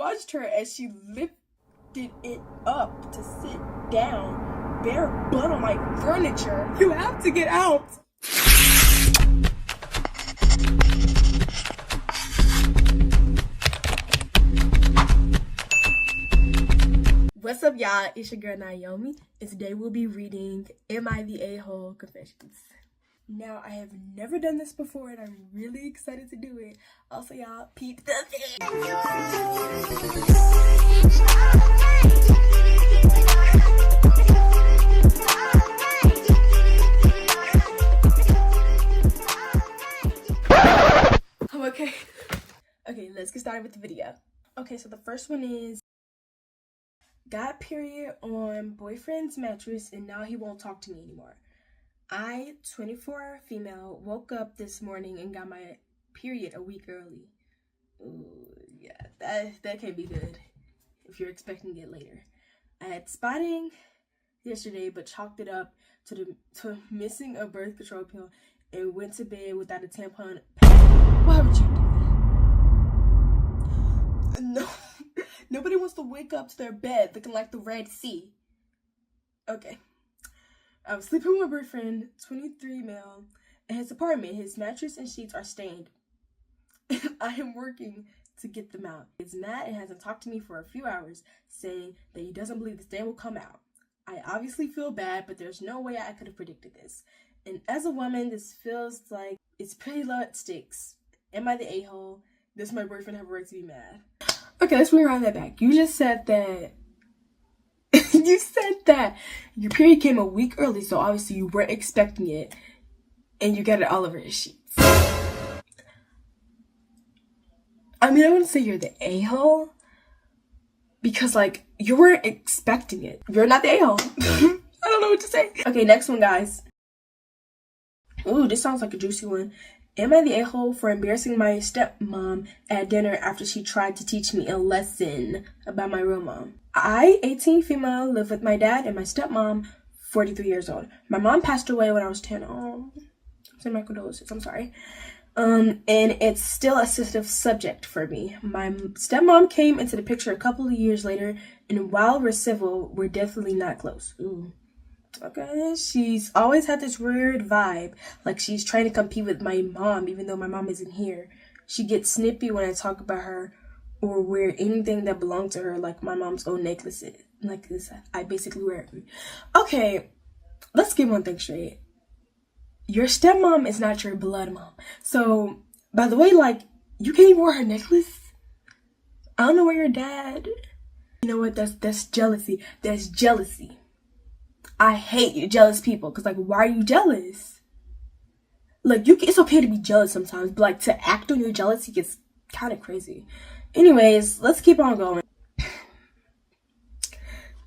watched her as she lifted it up to sit down, bare butt on my furniture. You have to get out. What's up, y'all? It's your girl Naomi, and today we'll be reading Am I the A-Hole Confessions. Now, I have never done this before, and I'm really excited to do it. Also, y'all, peep the thing. Okay, let's get started with the video. Okay, so the first one is, got period on boyfriend's mattress and now he won't talk to me anymore. I, 24 female, woke up this morning and got my period a week early. Ooh, yeah, that can't be good if you're expecting it later. I had spotting yesterday but chalked it up to missing a birth control pill and went to bed without a tampon. Why would you do that? No. Nobody wants to wake up to their bed looking like the Red Sea. Okay. I was sleeping with my boyfriend, 23 male, in his apartment. His mattress and sheets are stained. I am working to get them out. He's mad and hasn't talked to me for a few hours, saying that he doesn't believe the stain will come out. I obviously feel bad, but there's no way I could have predicted this. And as a woman, this feels like it's pretty low at stakes. Am I the a-hole? Does my boyfriend have a right to be mad? Okay, let's rewind that back. You just said that you said that your period came a week early, so obviously you weren't expecting it, and you got it all over your sheets. I mean, I wouldn't say you're the a-hole, because, like, you weren't expecting it. You're not the a-hole. I don't know what to say. Okay, next one, guys. Ooh, this sounds like a juicy one. Am I the a-hole for embarrassing my stepmom at dinner after she tried to teach me a lesson about my real mom? I, 18 female, live with my dad and my stepmom, 43 years old. My mom passed away when I was 10. Oh, send my condolences. I'm sorry. And it's still a sensitive subject for me. My stepmom came into the picture a couple of years later, and while we're civil, we're definitely not close. Ooh. Okay, she's always had this weird vibe, like she's trying to compete with my mom, even though my mom isn't here. She gets snippy when I talk about her or wear anything that belonged to her, like my mom's old necklaces. Like this, I basically wear it. Okay, let's get one thing straight. Your stepmom is not your blood mom. So, by the way, like, you can't even wear her necklace? I don't know where your dad. You know what? That's jealousy. That's jealousy. I hate jealous people, because, like, why are you jealous? Like, it's okay to be jealous sometimes, but, like, to act on your jealousy gets kind of crazy. Anyways, let's keep on going.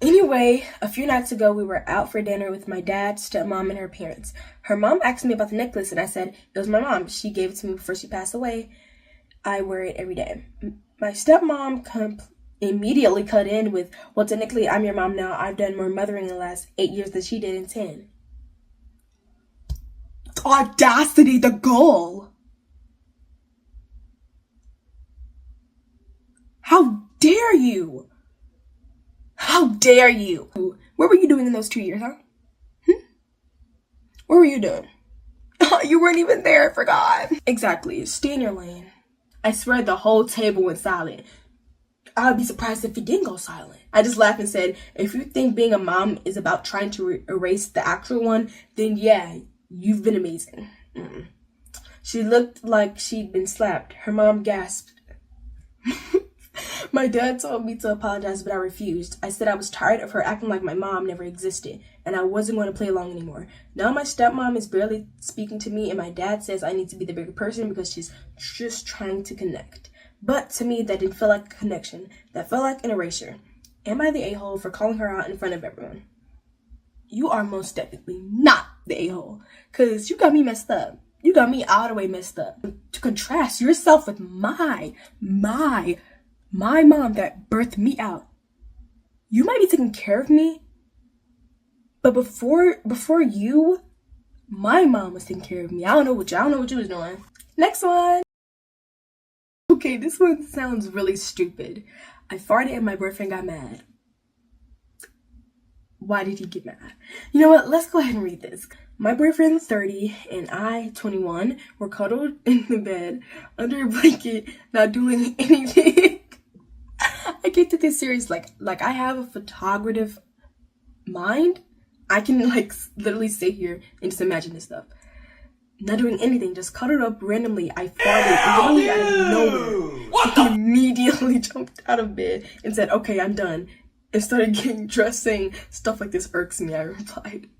Anyway, a few nights ago, we were out for dinner with my dad, stepmom, and her parents. Her mom asked me about the necklace, and I said it was my mom. She gave it to me before she passed away. I wear it every day. My stepmom immediately cut in with, well, technically, I'm your mom now. I've done more mothering in the last 8 years than she did in 10. Audacity, the goal. How dare you? How dare you? What were you doing in those 2 years, huh? What were you doing? You weren't even there, I forgot. Exactly, stay in your lane. I swear the whole table went silent. I would be surprised if it didn't go silent. I just laughed and said, if you think being a mom is about trying to erase the actual one, then yeah, you've been amazing. She looked like she'd been slapped. Her mom gasped. My dad told me to apologize, but I refused. I said I was tired of her acting like my mom never existed, and I wasn't going to play along anymore. Now my stepmom is barely speaking to me, and my dad says I need to be the bigger person because she's just trying to connect. But to me, that didn't feel like a connection. That felt like an erasure. Am I the a-hole for calling her out in front of everyone? You are most definitely not the a-hole, because you got me messed up. You got me all the way messed up. To contrast yourself with my mom that birthed me out. You might be taking care of me, but before you, my mom was taking care of me. I don't know what you was doing. Next one. Okay, this one sounds really stupid. I farted and my boyfriend got mad. Why did he get mad? You know what? Let's go ahead and read this. My boyfriend, 30, and I, 21, were cuddled in the bed under a blanket, not doing anything. I can't take this serious. Like I have a photographic mind. I can like literally sit here and just imagine this stuff. Not doing anything, just cuddled up randomly. I farted literally out of nowhere. He immediately jumped out of bed and said, "Okay, I'm done," and started getting dressed, saying, "Stuff like this irks me," I replied.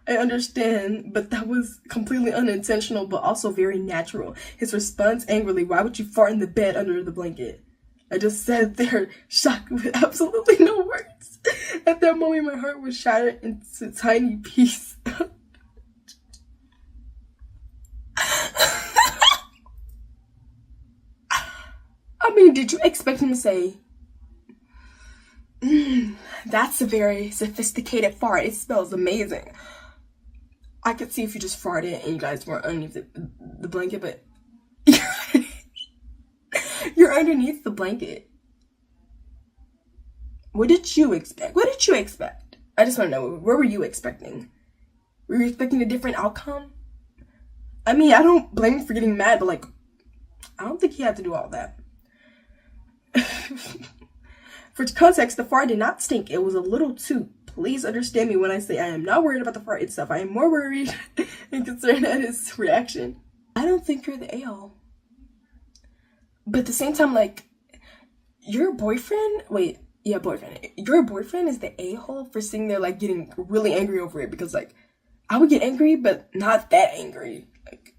I understand, but that was completely unintentional, but also very natural. His response angrily, "Why would you fart in the bed under the blanket?" I just sat there, shocked with absolutely no words. At that moment, my heart was shattered into tiny pieces. I mean, did you expect him to say, "That's a very sophisticated fart. It smells amazing"? I could see if you just farted and you guys weren't underneath the blanket, but you're underneath the blanket. What did you expect? What did you expect? I just want to know, what were you expecting? Were you expecting a different outcome? I mean, I don't blame you for getting mad, but like, I don't think he had to do all that. For context, the fart did not stink. It was a little toot. Please understand me when I say I am not worried about the fart itself. I am more worried and concerned at his reaction. I don't think you're the a-hole. But at the same time, like, your boyfriend, your boyfriend is the a-hole for sitting there, like, getting really angry over it. Because, like, I would get angry, but not that angry. Like,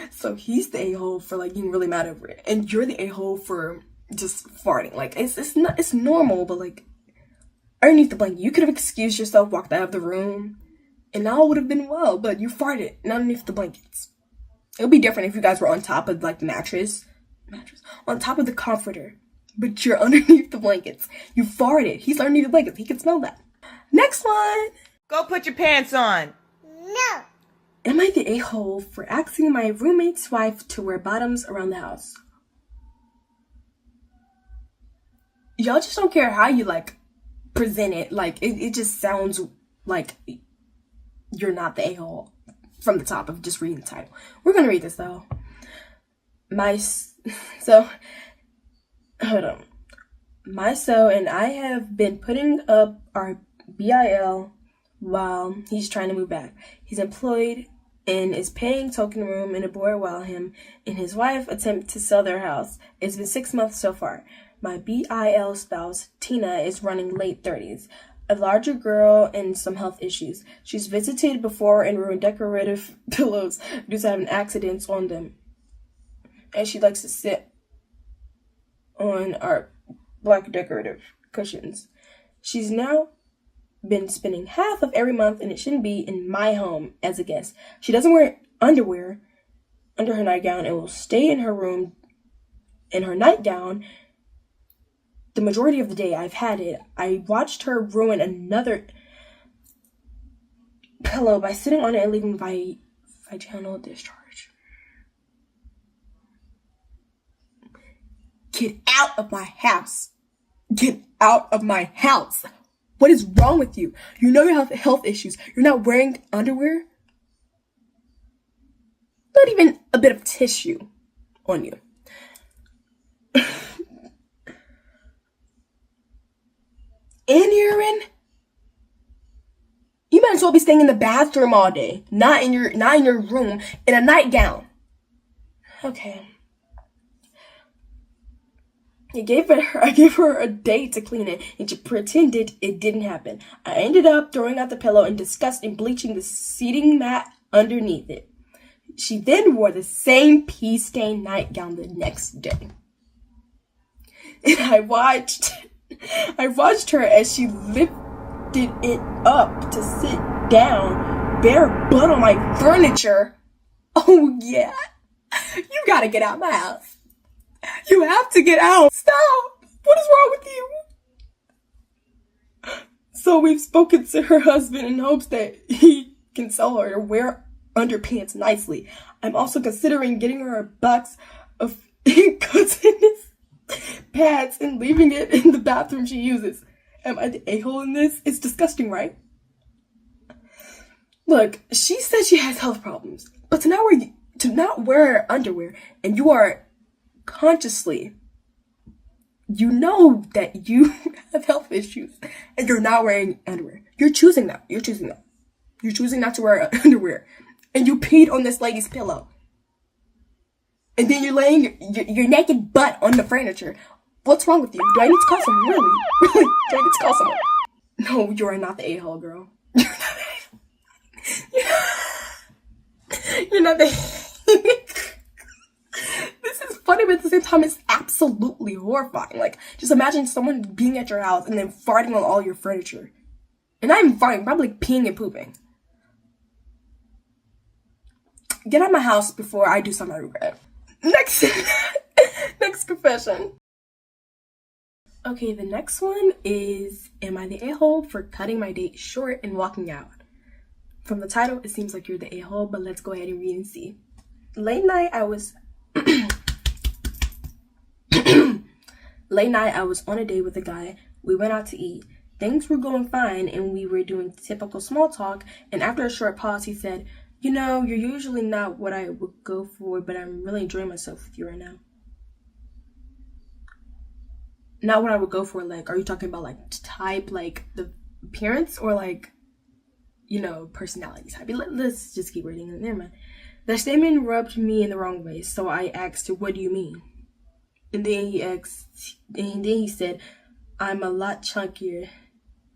so he's the a-hole for, like, getting really mad over it. And you're the a-hole for just farting. Like, it's normal, but, like, underneath the blanket, you could have excused yourself, walked out of the room, and all would have been well, but you farted, not underneath the blankets. It would be different if you guys were on top of, like, the mattress, on top of the comforter, but you're underneath the blankets. You farted. He's underneath the blankets. He can smell that. Next one. Go put your pants on. No. Am I the a-hole for asking my roommate's wife to wear bottoms around the house? Y'all just don't care how you, like, present it. Like, it just sounds like you're not the a-hole from the top of just reading the title. We're gonna read this though. My so and I have been putting up our BIL while he's trying to move back. He's employed and is paying token room and a board while him and his wife attempt to sell their house. It's been 6 months so far. My BIL spouse, Tina, is running late 30s, a larger girl and some health issues. She's visited before and ruined decorative pillows due to having accidents on them. And she likes to sit on our black decorative cushions. She's now been spending half of every month, and it shouldn't be, in my home as a guest. She doesn't wear underwear under her nightgown and will stay in her room in her nightgown the majority of the day. I've had it. I watched her ruin another pillow by sitting on it and leaving vaginal discharge. Get out of my house. Get out of my house. What is wrong with you? You know you have health issues. You're not wearing underwear. Not even a bit of tissue on you. And urine? You might as well be staying in the bathroom all day, not in your room in a nightgown. Okay. I gave her a day to clean it, and she pretended it didn't happen. I ended up throwing out the pillow in disgust and bleaching the seating mat underneath it. She then wore the same pee-stained nightgown the next day. And I watched her as she lifted it up to sit down, bare butt on my furniture. Oh yeah, you gotta get out of my house. You have to get out. Stop. What is wrong with you? So we've spoken to her husband in hopes that he can sell her to wear underpants nicely. I'm also considering getting her a box of pads and leaving it in the bathroom she uses. Am I the a-hole in this? It's disgusting, right? Look, she says she has health problems, but to not wear underwear, and you are consciously, you know that you have health issues, and you're not wearing underwear. You're choosing that. You're choosing that. You're choosing not to wear underwear, and you peed on this lady's pillow. And then you're laying your naked butt on the furniture. What's wrong with you? Do I need to call someone? Really? Really? Do I need to call someone? No, you are not the a-hole, girl. You're not the This is funny, but at the same time, it's absolutely horrifying. Like, just imagine someone being at your house and then farting on all your furniture. And not even farting, probably peeing and pooping. Get out of my house before I do something I regret. Next confession. Okay, the next one is, am I the a-hole for cutting my date short and walking out? From the title, it seems like you're the a-hole, but let's go ahead and read and see. Late night, I was on a date with a guy. We went out to eat. Things were going fine, and we were doing typical small talk, and after a short pause, he said, you know, you're usually not what I would go for, but I'm really enjoying myself with you right now. Not what I would go for, like, are you talking about, like, type, like, the appearance, or, like, you know, personality type? Let's just keep reading it. Never mind. The statement rubbed me in the wrong way, so I asked, what do you mean? And then he said, I'm a lot chunkier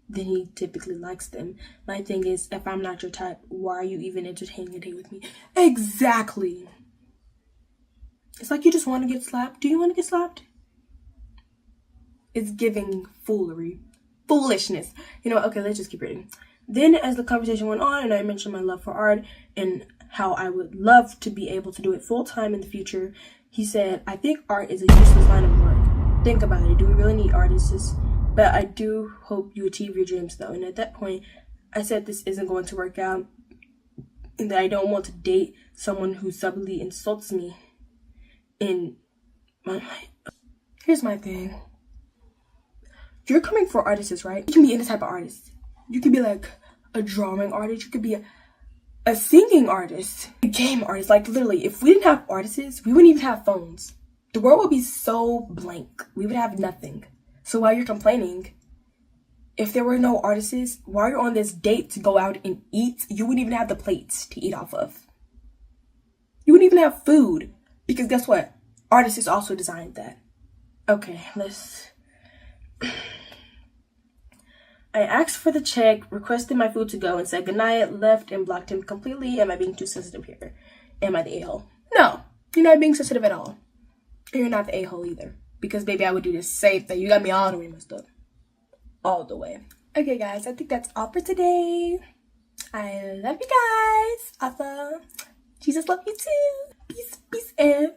than he typically likes them. My thing is, if I'm not your type, why are you even entertaining a date with me? Exactly. It's like you just want to get slapped. Do you want to get slapped? It's giving foolishness. You know what? Okay, let's just keep reading. Then as the conversation went on and I mentioned my love for art and how I would love to be able to do it full time in the future, he said, I think art is a useless line of work. Think about it. Do we really need artists? But I do hope you achieve your dreams, though. And at that point, I said this isn't going to work out and that I don't want to date someone who subtly insults me. And here's my thing. You're coming for artists, right? You can be any type of artist. You could be like a drawing artist. You could be a singing artist, a game artist. Like literally, if we didn't have artists, we wouldn't even have phones. The world would be so blank. We would have nothing. So while you're complaining, if there were no artists, while you're on this date to go out and eat, you wouldn't even have the plates to eat off of. You wouldn't even have food. Because guess what? Artists also designed that. Okay, I asked for the check, requested my food to go, and said goodnight, left, and blocked him completely. Am I being too sensitive here? Am I the a-hole? No, you're not being sensitive at all. And you're not the a-hole either. Because, baby, I would do the same thing. You got me all the way messed up. All the way. Okay, guys, I think that's all for today. I love you guys. Also, Jesus love you too. Peace, peace, and